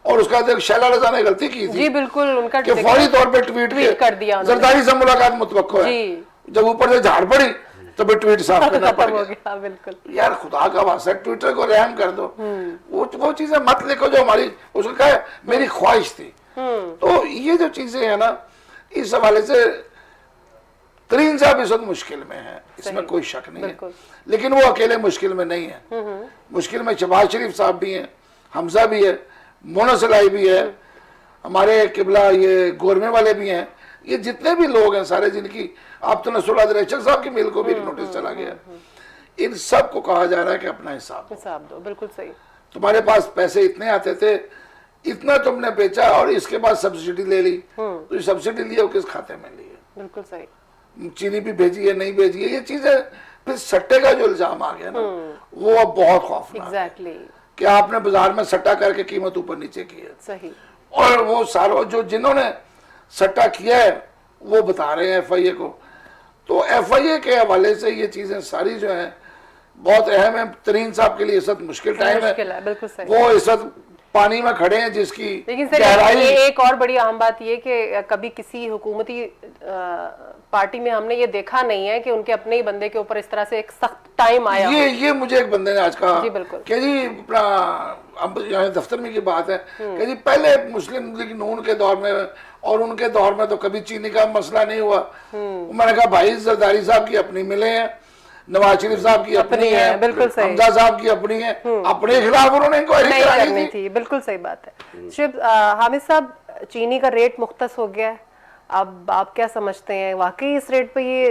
और उसका बाद शैला रजा ने गलती की थी जी बिल्कुल, उनका कि फौरी तौर पे ट्वीट कर दिया उन्होंने। जरदारी से मुलाकात मुतवक्को है। जी। जब ऊपर से झाड़ पड़ी तो फिर ट्वीट साफ करना पड़ खत्म हो गया। गया, बिल्कुल। यार खुदा का वास्ता ट्विटर को रहम कर दो, वो चीजें मत लिखो जो हमारी, उसको कहा है मेरी ख्वाहिश थी। तो ये जो चीजें है ना, इस हवाले से तरीन साहब इस वक्त मुश्किल में है, इसमें कोई शक नहीं है। लेकिन वो अकेले मुश्किल में नहीं है, मुश्किल में शहबाज शरीफ साहब भी हैं, हमजा भी है, मोना सलाई भी है, हमारे किबला ये गोरमे वाले भी हैं, ये जितने भी लोग हैं सारे, जिनकी आप तो नसरुल्लाह दरेचक साहब की मेल को भी नोटिस चला गया, इन सब को कहा जा रहा है कि अपना हिसाब दो। बिल्कुल सही। तुम्हारे पास पैसे इतने आते थे, इतना तुमने बेचा और इसके बाद सब्सिडी ले ली, तो ये सब्सिडी लिए किस खाते में ली है? बिल्कुल सही। चीनी भी भेजी है, नहीं भेजी है, ये चीजें फिर सट्टे का जो इल्जाम आ गया ना, वो अब बहुत खौफनाक है एग्जैक्टली। कि आपने बाजार में सट्टा करके कीमत ऊपर नीचे की है। सही। और वो सारों जो जिन्होंने सट्टा किया है वो बता रहे हैं एफआईए को। तो एफआईए के हवाले से ये चीजें सारी जो है बहुत अहम है। तरीन साहब के लिए इस वक्त मुश्किल टाइम मुश्किल है, बिल्कुल सही। वो इस वक्त पानी में खड़े हैं जिसकी लेकिन सर गहराई, ये एक और बड़ी अहम बात ये कि कभी किसी हुकूमती पार्टी में हमने ये देखा नहीं है कि उनके अपने ही बंदे के ऊपर इस तरह से एक सख्त टाइम आया। ये मुझे एक बंदे ने आज कहा जी बिल्कुल कि जी अपना, अब यहाँ दफ्तर में की बात है कि जी पहले मुस्लिम लीग नून के दौर में और उनके दौर में तो कभी चीनी का मसला नहीं हुआ। मैंने कहा भाई जरदारी साहब की अपनी मिले हैं, नवाज शरीफ साहब की अपनी है, बिल्कुल सही, हमजा साहब की अपनी है, अपने खिलाफ उन्होंने इंक्वायरी करानी थी। बिल्कुल सही बात है। शिव हामिद साहब, चीनी का रेट मुख्तस हो गया है, अब आप क्या समझते हैं वाकई इस रेट पे ये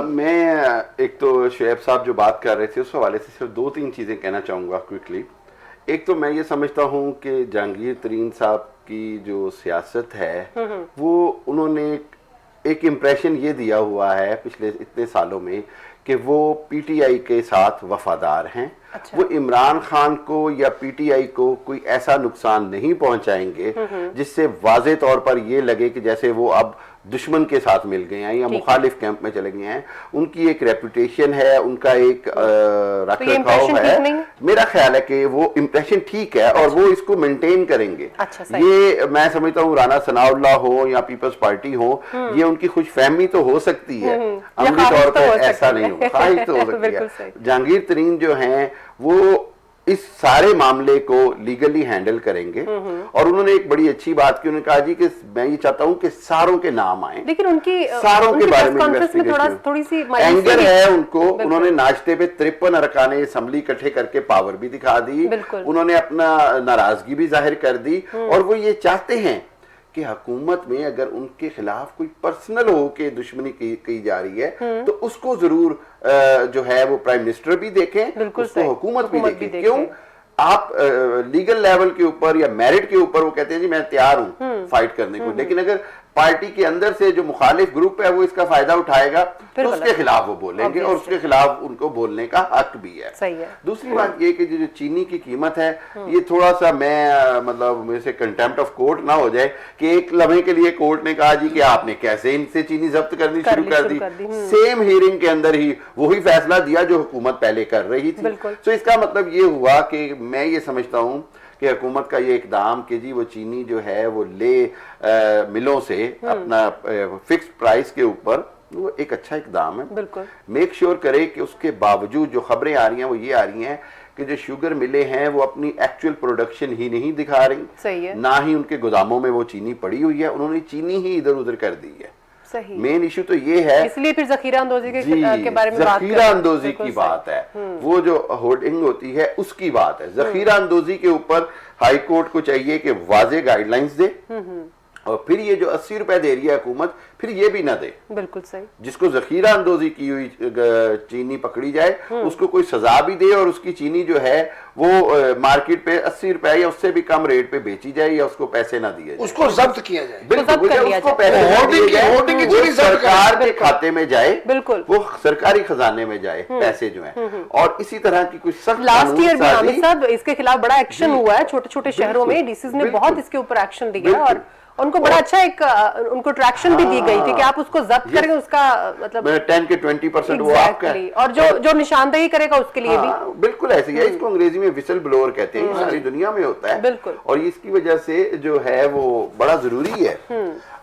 मैं एक तो शुएब साहब जो बात कर रहे थे उस हवाले से सिर्फ 2-3 चीजें कहना चाहूंगा क्विकली। एक तो मैं ये समझता हूँ कि जहांगीर तरीन साहब की जो सियासत है वो उन्होंने एक इम्प्रेशन ये दिया हुआ है पिछले इतने सालों में कि वो पीटीआई के साथ वफादार हैं। अच्छा। वो इमरान खान को या पीटीआई को कोई ऐसा नुकसान नहीं पहुंचाएंगे जिससे वाज़े तौर पर ये लगे कि जैसे वो अब दुश्मन के साथ मिल गए हैं या मुखालिफ कैंप में चले गए हैं। उनकी एक रेपुटेशन है, उनका एक रख रखाव है। मेरा ख्याल है कि वो इम्प्रेशन ठीक है और वो इसको मेंटेन करेंगे। अच्छा, ये मैं समझता हूँ राना सनाउल्लाह हो या पीपल्स पार्टी हो, ये उनकी खुशफहमी तो हो सकती है, अमली तौर पर ऐसा नहीं हो, ख्वाहिश तो हो सकती है। जहांगीर तरीन जो हैं वो इस सारे मामले को लीगली हैंडल करेंगे और उन्होंने एक बड़ी अच्छी बात की, उन्होंने कहा जी कि मैं ये चाहता हूं कि सारों के नाम आए, लेकिन उन्होंने सारों के बारे में थोड़ी सी एंगर है उनको। उन्होंने नाश्ते पे 53 अरकाने असेंबली इकट्ठे करके पावर भी दिखा दी, उन्होंने अपना नाराजगी भी जाहिर कर दी और वो ये चाहते हैं कि हुकूमत में अगर उनके खिलाफ कोई पर्सनल हो के दुश्मनी की जा रही है तो उसको जरूर जो है वो प्राइम मिनिस्टर भी देखें, उसको हुकूमत भी देखे। क्यों आप लीगल लेवल के ऊपर या मेरिट के ऊपर वो कहते हैं जी मैं तैयार हूं फाइट करने को, लेकिन अगर पार्टी के अंदर से जो मुखालिफ ग्रुप है वो इसका फायदा उठाएगा तो उसके खिलाफ वो बोलेंगे और उसके खिलाफ उनको बोलने का हक भी है। सही है। दूसरी बात ये कि जो चीनी की कीमत है ये थोड़ा सा मैं मतलब मेरे से कंटेम्प्ट ऑफ कोर्ट ना हो जाए कि एक लम्हे के लिए कोर्ट ने कहा जी कि आपने कैसे इनसे चीनी जब्त करनी शुरू कर दी। सेम हियरिंग के अंदर ही वही फैसला दिया जो हुकूमत पहले कर रही थी। तो इसका मतलब ये हुआ कि मैं ये समझता हूं कि हुकूमत का ये इकदाम कि जी वो चीनी जो है वो ले मिलों से अपना फिक्स प्राइस के ऊपर वो एक अच्छा इकदाम है। बिल्कुल। मेक श्योर करे कि उसके बावजूद जो खबरें आ रही हैं वो ये आ रही हैं कि जो शुगर मिले हैं वो अपनी एक्चुअल प्रोडक्शन ही नहीं दिखा रही, सही है। ना ही उनके गोदामों में वो चीनी पड़ी हुई है, उन्होंने चीनी ही इधर उधर कर दी है। सही। मेन इशू तो ये है, इसलिए फिर जखीरा अंदोजी के बारे में बात जखीरा अंदोजी की बात है, वो जो होर्डिंग होती है उसकी बात है। जखीरा अंदोजी के ऊपर हाई कोर्ट को चाहिए कि वाजे गाइडलाइंस दे, और फिर ये जो 80 रुपए दे रही है हुकूमत, फिर ये भी ना दे। बिल्कुल सही। जिसको जखीरा अंदोजी की हुई चीनी पकड़ी जाए उसको कोई सजा भी दे, और उसकी चीनी जो है वो मार्केट पे 80 रुपए या उससे भी कम रेट पे बेची जाए, या उसको पैसे ना दिए जाए, उसको जब्त किया जाए। बिल्कुल, कर लिया उसको जाए। पैसे ना होर्डिंग दिए की- जाए, होर्डिंग की वो चीनी जब्त सरकार के करें। खाते में जाए, बिल्कुल। वो सरकारी खजाने में जाए पैसे जो हैं, और इसी तरह की कुछ सख्त लास्ट कानून ईयर भी साजी- आमिर साहब इसके खिलाफ बड़ा एक्शन जी। हुआ है, छोटे छोटे शहरों में बिल्कुल, डीसीज ने बिल्कुल। बहुत इसके ऊपर एक्शन लिया, बिल्कुल। और उनको बड़ा अच्छा एक उनको ट्रैक्शन भी दी गई थी कि आप उसको जब्त करें, उसका मतलब 10 के 20% वो आपका है। Exactly. और जो निशानदेही करेगा उसके लिए भी। हाँ, बिल्कुल ऐसे ही है। इसको अंग्रेजी में विसल ब्लोअर कहते हैं, ये सारी दुनिया में होता है। बिल्कुल। और इसकी वजह से जो है वो बड़ा जरूरी है।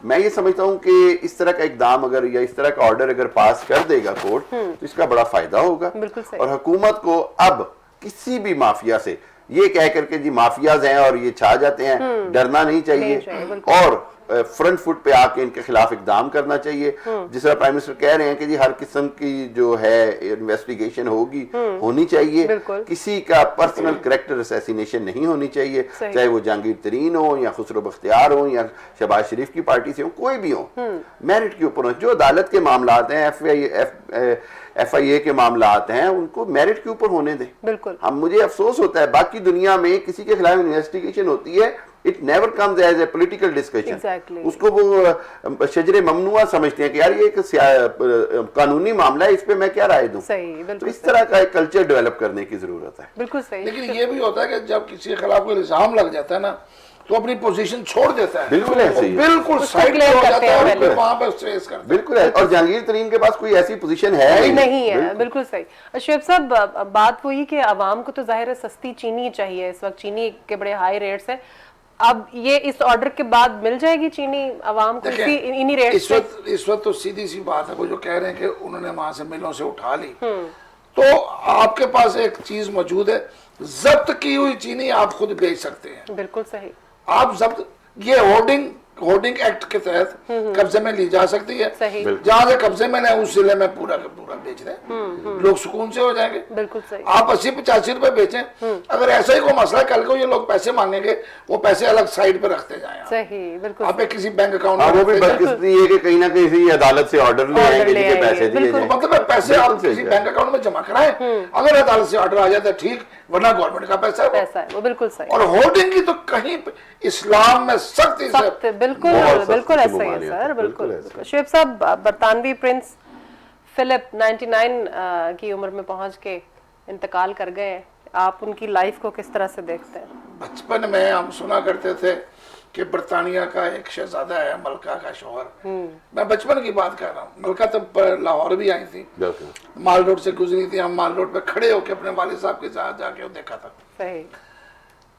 मैं ये समझता हूँ कि इस तरह का इकदाम अगर, या इस तरह का ऑर्डर अगर पास कर देगा कोर्ट, तो इसका बड़ा फायदा होगा। बिल्कुल सही। और हुकूमत को अब किसी भी माफिया से ये कह करके जी माफियाज हैं और ये छा जाते हैं, डरना नहीं चाहिए, बिल्कुल। और फ्रंट फुट पे आके इनके खिलाफ इकदाम करना चाहिए। जिस तरह प्राइम मिनिस्टर कह रहे हैं कि जी हर किस्म की जो है इन्वेस्टिगेशन होगी, होनी चाहिए, बिल्कुल। किसी का पर्सनल कैरेक्टर असैसिनेशन नहीं होनी चाहिए, चाहे वो जहांगीर तरीन हो या खुसरो बख्तियार हो या शहबाज शरीफ की पार्टी से हो, कोई भी हो, मेरिट के ऊपर हो। जो अदालत के मामलात हैं, FIA के मामलात हैं, उनको मेरिट के ऊपर होने दें। बिल्कुल। हम, मुझे अफसोस होता है बाकी दुनिया में किसी के खिलाफ इन्वेस्टिगेशन होती है, it never comes as a political discussion. Exactly. उसको वो शजरे ममनुआ समझते हैं कि यार ये एक कानूनी मामला है, इस पे मैं क्या राय दूं। सही, तो बिल्कुल इस तरह का एक कल्चर डेवलप करने की जरूरत है। बिल्कुल सही। लेकिन ये भी होता है कि जब किसी के खिलाफ कोई इल्जाम लग जाता है ना, तो अपनी पोजीशन छोड़ देता है, बिल्कुल ऐसे ही है। बिल्कुल साइड clear हो करते जाता हैं है और पहले। फिर वहां पे फेस करता है। बिल्कुल है। और जहांगीर तरीन के पास कोई ऐसी पोजीशन है ही नहीं है। बिल्कुल सही। शुएब साहब, बात वही कि आवाम को तो जाहिर है सस्ती चीनी चाहिए, इस वक्त चीनी के बड़े हाई रेट्स हैं। अब ये इस ऑर्डर के बाद मिल जाएगी चीनी आवाम को इन्हीं रेट इस वक्त तो सीधी सी बात है, वो जो कह रहे हैं कि उन्होंने वहां से मिलों से उठा ली, तो आपके पास एक चीज मौजूद है, जब्त की हुई चीनी आप खुद बेच सकते हैं। बिल्कुल सही। आप जब्त, ये होर्डिंग एक्ट के तहत कब्जे में ली जा सकती है। सही। जहां से कब्जे में है उस जिले में पूरा का पूरा बेच दें, लोग सुकून से हो जाएंगे। बिल्कुल सही। आप 80-85 रुपए बेचें, अगर ऐसा ही कोई मसला है, कल को ये लोग पैसे मांगेंगे, वो पैसे अलग साइड पे रखते जाएं। सही, बिल्कुल आप किसी बैंक अकाउंट हाँ, में वो भी रखते जाएं। बदकिस्मती है कि कहीं ना कहीं से ये अदालत से ऑर्डर ले ऑर्डर आएंगे ले जिनके पैसे आएंगे, दिए बिल्कुल। जाएं। मतलब है पैसे आप बिल्कुल किसी सही बैंक अकाउंट में जमा कराएं, अगर अदालत से ऑर्डर आ जाता है ठीक, वरना गवर्नमेंट का पैसा है वो। पैसा है वो। बिल्कुल सही। और होर्डिंग की तो कहीं पे इस्लाम में सख्ती सख्त, से बिल्कुल बहुत सख्त बिल्कुल ऐसा ही है मुमानियत सर। है, बिल्कुल बिल्कुल ऐसा। शुएब साहब, बरतानवी प्रिंस फिलिप 99 की उम्र में पहुंच के इंतकाल कर गए हैं। आप उनकी लाइफ को किस तरह से देखते हैं? बचपन में हम सुना करते थे कि बरतानिया का एक शहजादा है, मलका का शौहर। मैं बचपन की बात कर रहा हूँ। मलका तब लाहौर भी आई थी, बिल्कुल। माल रोड से गुजरी थी, हम माल रोड पे खड़े होकर अपने वालिद साहब के साथ जाके देखा था। सही।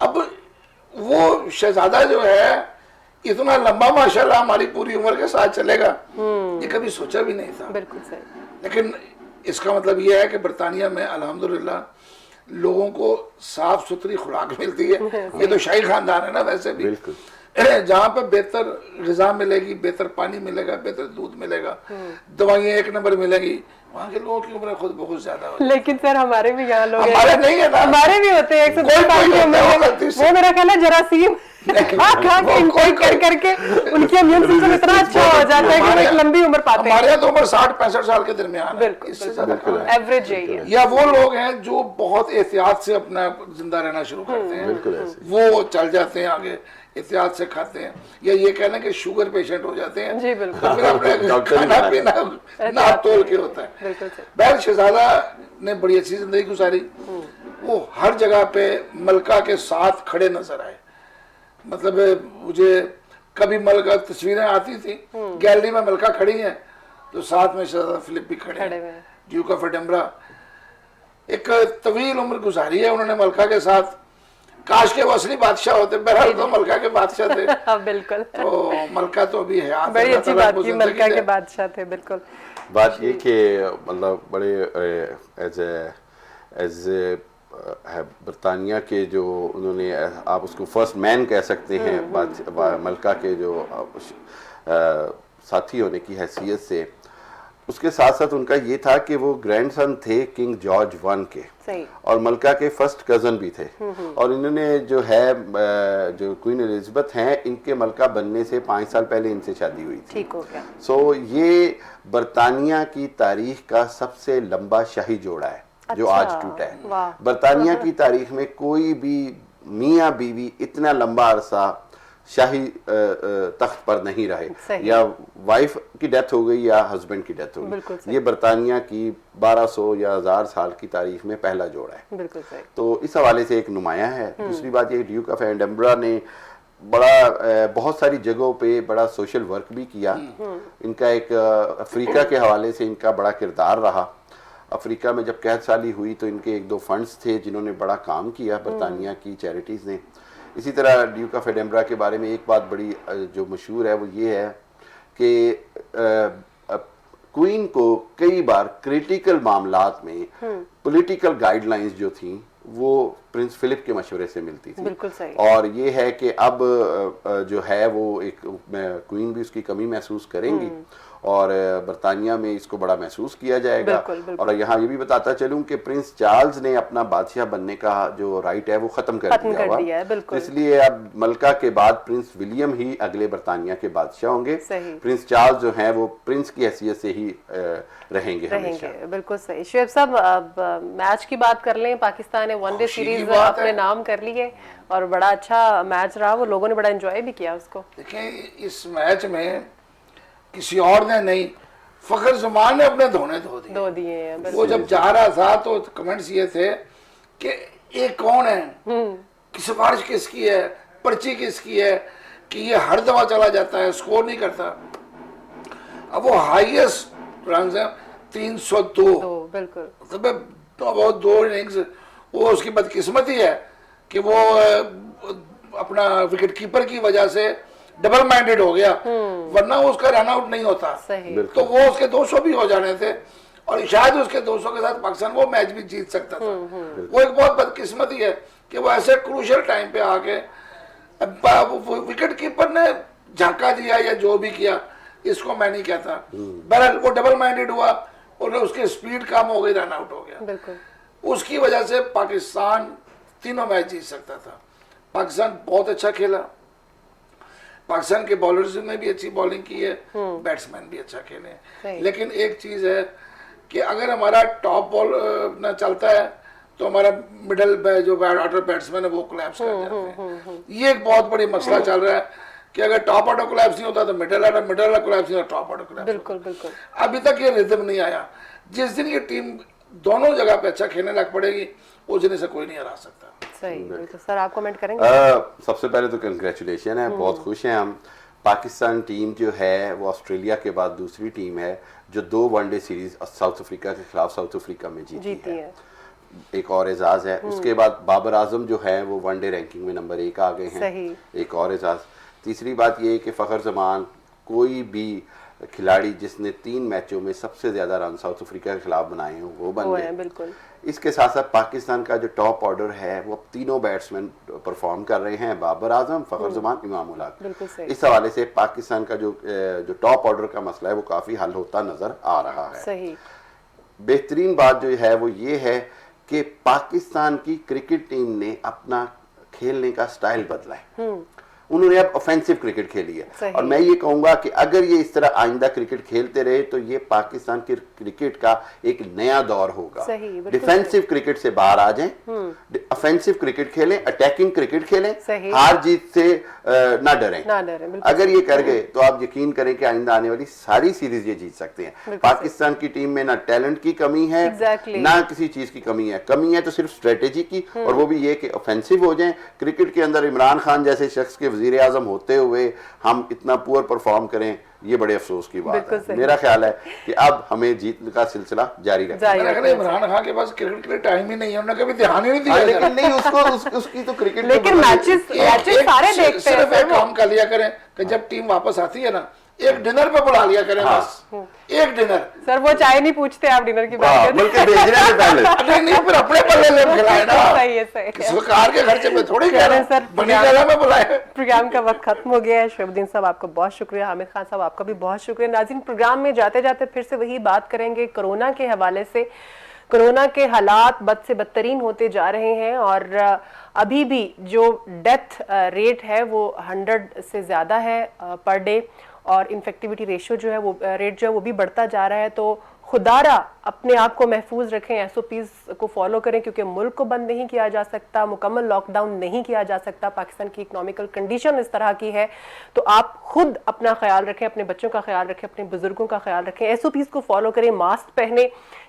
अब वो शहजादा जो है इतना लंबा माशाल्लाह हमारी पूरी उम्र के साथ चलेगा, ये कभी सोचा भी नहीं था। बिल्कुल सही। लेकिन इसका मतलब ये है कि बरतानिया में अल्हम्दुलिल्लाह लोगों को साफ सुथरी खुराक मिलती है। ये तो शाही खानदान है ना वैसे भी। बिल्कुल। जहाँ पे बेहतर ग़िज़ा मिलेगी, बेहतर पानी मिलेगा, बेहतर दूध मिलेगा, दवाइयाँ एक नंबर मिलेगी, वहाँ के लोगों की उम्र खुद बहुत ज्यादा हो। लेकिन सर हमारे भी यहाँ लोग हमारे नहीं है ना, हमारे भी होते हैं 110 साल की उम्र में, वो मेरा ख्याल है जरासीम खा के इनटेक कर करके उनकी इम्यून सिस्टम इतना अच्छा हो जाता है कि वो एक लंबी उम्र पाते हैं। हमारे यहाँ तो उम्र 60-65 साल के दरमियान है। बिल्कुल इससे ज्यादा बिल्कुल कम है। एवरेज यही है। या वो लोग हैं जो बहुत एहतियात से अपना जिंदा रहना शुरू करते हैं, बिल्कुल ऐसे। वो चल जाते हैं आगे, एहतियात से खाते हैं, या ये कहना कि शुगर पेशेंट हो जाते हैं जी बिल्कुल। तो फिर अपने डॉक्टर ही खाना बना पीना नाप तोल के होता है। बिल्कुल सही। बैल शहजादा ने बड़ी अच्छी जिंदगी गुजारी। वो हर जगह पे मलका के साथ खड़े नजर आए। मतलब मुझे कभी मलका तस्वीरें आती थी, गैलरी में मलका खड़ी है तो साथ में शहजादा फिलिप भी खड़े खड़े हैं, हुए। Duke of Edinburgh. एक तवील उम्र गुजारी है उन्होंने मलका के साथ। काश के वो असली बादशाह होते, बहरहाल तो मलका के बादशाह थे। हाँ बिल्कुल, तो मलका तो अभी है, बड़ी अच्छी बात की, मलका के बादशाह थे, बिल्कुल। बात ये कि मतलब बड़े एज है बरतानिया के जो उन्होंने, आप उसको फर्स्ट मैन कह सकते हैं, मलका के जो साथी होने की हैसियत से, उसके साथ साथ उनका ये था कि वो ग्रैंडसन थे किंग जॉर्ज वन के, सही, और मलका के फर्स्ट कजन भी थे। और इन्होंने जो है जो क्वीन एलिजाबेथ हैं, इनके मलका बनने से 5 साल पहले इनसे शादी हुई थी। ठीक हो गया। सो ये बरतानिया की तारीख का सबसे लंबा शाही जोड़ा है जो अच्छा, आज टूटा है। वाह। बरतानिया की तारीख में कोई भी मियाँ बीवी इतना लंबा अरसा शाही तख्त पर नहीं रहे, सही। या वाइफ की डेथ हो गई या हस्बैंड की डेथ हो बिल्कुल गई। सही। ये बरतानिया की 1200 या 1000 साल की तारीख में पहला जोड़ा है। बिल्कुल सही। तो इस हवाले से एक नुमाया है। दूसरी बात ये, ड्यूक ऑफ एडिनबरा ने बड़ा बहुत सारी जगहों पे बड़ा सोशल वर्क भी किया। इनका एक अफ्रीका के हवाले से इनका बड़ा किरदार रहा। अफ्रीका में जब कैद साली हुई तो इनके 1-2 फंड्स थे जिन्होंने बड़ा काम किया बरतानिया की चैरिटीज़ ने। इसी तरह ड्यूक ऑफ एडिनबरा के बारे में एक बात बड़ी जो मशहूर है वो ये है कि क्वीन को कई बार क्रिटिकल मामलात में पॉलिटिकल गाइडलाइंस जो थी वो प्रिंस फिलिप के मशवरे से मिलती थी। बिल्कुल सही। और ये है कि अब जो है वो एक क्वीन भी उसकी कमी महसूस करेंगी, और बरतानिया में इसको बड़ा महसूस किया जाएगा। बिल्कुल, बिल्कुल। और यहाँ ये भी बताता चलूं कि प्रिंस चार्ल्स ने अपना बादशाह बनने का जो राइट है वो खत्म कर दिया है, बिल्कुल। तो इसलिए अब मलका के बाद प्रिंस विलियम ही अगले बरतानिया के बादशाह होंगे। सही। प्रिंस चार्ल्स जो हैं वो प्रिंस की हैसियत से ही रहेंगे हमेशा। बिल्कुल सही। शुएब साहब, अब मैच की बात कर लें। पाकिस्तान ने वनडे सीरीज अपने नाम कर ली है और बड़ा अच्छा मैच रहा, वो लोगों ने बड़ा एंजॉय भी किया उसको। देखिए, इस मैच में किसी और ने नहीं, फखर जमान ने अपने धोने धो दिए हैं। वो जब जा रहा था तो कमेंट्स ये थे कि ये कौन है, कि सिफारिश किसकी है, पर्ची किसकी है, कि ये हर दफा चला जाता है, स्कोर नहीं करता। अब वो हाईएस्ट रन है 302, बिल्कुल। तो बहुत 2 इनिंग्स, वो उसकी बदकिस्मती है कि वो अपना विकेट कीपर की वजह से डबल माइंडेड हो गया, वरना वो उसका रन आउट नहीं होता। तो वो उसके 200 भी हो जाने थे, और शायद उसके 200 के साथ पाकिस्तान वो मैच भी जीत सकता था। वो एक बहुत बदकिस्मती है कि वो ऐसे क्रूशियल टाइम पे आके विकेट कीपर ने झांका दिया या जो भी किया, इसको मैं नहीं कहता। बहरहाल वो डबल माइंडेड हुआ और उसकी स्पीड कम हो गई, रन आउट हो गया। उसकी वजह से पाकिस्तान तीनों मैच जीत सकता था। पाकिस्तान बहुत अच्छा खेला, पाकिस्तान के बॉलर्स ने भी अच्छी बॉलिंग की है, बैट्समैन भी अच्छा खेले। लेकिन एक चीज है कि अगर हमारा टॉप बॉल ना चलता है तो हमारा मिडल जो ऑर्डर बैट्समैन है वो कोलैप्स कर जाते हैं। ये एक बहुत बड़ी मसला चल रहा है कि अगर टॉप ऑर्डर कोलैप्स नहीं होता तो मिडल ऑर्डर कोलैप्स नहीं होता, टॉप ऑर्डर कोलैप्स। बिल्कुल बिल्कुल। अभी तक ये रिदम नहीं आया। जिस दिन ये टीम दोनों जगह पे अच्छा खेलने लग पड़ेगी, उस दिन से कोई नहीं हरा सकता। सही, बिल्कुल। सर, आप कमेंट करेंगे? सबसे पहले तो कंग्रेचुलेशन है, बहुत खुश हैं हम। पाकिस्तान टीम जो है वो ऑस्ट्रेलिया के बाद दूसरी टीम है जो 2 वनडे सीरीज साउथ अफ्रीका के खिलाफ साउथ अफ्रीका में जीती है। एक और एजाज है। उसके बाद बाबर आजम जो है वो वनडे रैंकिंग में नंबर 1 आ गए हैं, एक और एजाज। तीसरी बात ये है कि फखर जमान कोई भी खिलाड़ी जिसने 3 मैचों में सबसे ज्यादा रन साउथ अफ्रीका के खिलाफ बनाए हो वो बन गए। बिल्कुल। इसके साथ साथ पाकिस्तान का जो टॉप ऑर्डर है वो तीनों बैट्समैन परफॉर्म कर रहे हैं, बाबर आजम, फखर जमान, इमाम उल हक। इस हवाले से पाकिस्तान का जो टॉप ऑर्डर का मसला है वो काफी हल होता नजर आ रहा है। सही। बेहतरीन बात जो है वो ये है कि पाकिस्तान की क्रिकेट टीम ने अपना खेलने का स्टाइल बदला है। उन्होंने अब ऑफेंसिव क्रिकेट खेली है, और मैं ये कहूंगा कि अगर ये इस तरह आइंदा क्रिकेट खेलते रहे तो ये पाकिस्तान के क्रिकेट का एक नया दौर होगा। डिफेंसिव क्रिकेट से बाहर आ जाएं, ऑफेंसिव क्रिकेट खेलें, अटैकिंग क्रिकेट खेलें, हार जीत से ना डरें। अगर ये कर गए तो आप यकीन करें कि आइंदा आने वाली सारी सीरीज ये जीत सकते हैं। पाकिस्तान की टीम में ना टैलेंट की कमी है, ना किसी चीज की कमी है। कमी है तो सिर्फ स्ट्रेटेजी की, और वो भी ये कि ऑफेंसिव हो जाएं। क्रिकेट के अंदर इमरान खान जैसे शख्स के वजीर आजम होते हुए हम इतना पुअर परफॉर्म करें, ये बड़े अफसोस की बात बिल्कुल है। सही। मेरा ख्याल है कि अब हमें जीत का सिलसिला जारी रखना जारी मेरा ख्याल है इमरान खान के पास क्रिकेट के लिए टाइम ही नहीं है, उन्होंने कभी ध्यान ही नहीं दिया है। इधर। लेकिन नहीं, उसकी तो क्रिकेट लेकिन मैचेस सारे देखते हैं सिर्फ सर एक वो। काम कर लिया करें कि जब टीम वापस आती है ना, एक डिनर पे बुला लिया करें बस, एक डिनर। सर वो चाय नहीं पूछते आप डिनर की बात हाँ, करते बल्कि भेजने से पहले नहीं नहीं, फिर अपने पल्ले ले खिलाए ना, सही है, सही है। सरकार के खर्चे में थोड़ी कह चलें रहा सर, हूं, बनी जगह में बुलाए। प्रोग्राम का वक्त खत्म हो गया है। शोभुद्दीन साहब आपको बहुत शुक्रिया, हामिद खान साहब आपका भी बहुत शुक्रिया। नाज़रीन, प्रोग्राम में जाते जाते फिर से वही बात करेंगे कोरोना के हवाले से। कोरोना के हालात बद से बदतरीन होते जा रहे हैं और अभी भी जो डेथ रेट है वो 100 से ज़्यादा है पर डे, और इन्फेक्टिविटी रेशियो जो है वो रेट जो है वो भी बढ़ता जा रहा है। तो खुदारा अपने आप को महफूज रखें, SOPs को फॉलो करें, क्योंकि मुल्क को बंद नहीं किया जा सकता, मुकम्मल लॉकडाउन नहीं किया जा सकता। पाकिस्तान की इकोनॉमिकल कंडीशन इस तरह की है, तो आप खुद अपना ख्याल रखें, अपने बच्चों का ख्याल रखें, अपने बुजुर्गों का ख्याल रखें, SOPs को फॉलो करें, मास्क पहने,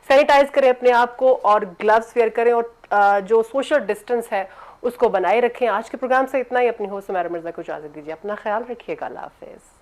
सैनिटाइज करें अपने आप को और ग्लव्स वेयर करें, और जो सोशल डिस्टेंस है उसको बनाए रखें। आज के प्रोग्राम से इतना ही। अपनी होस्ट सुमैरा मिर्जा को इजाजत दीजिए, अपना ख्याल रखिएगा। अल्लाह हाफिज।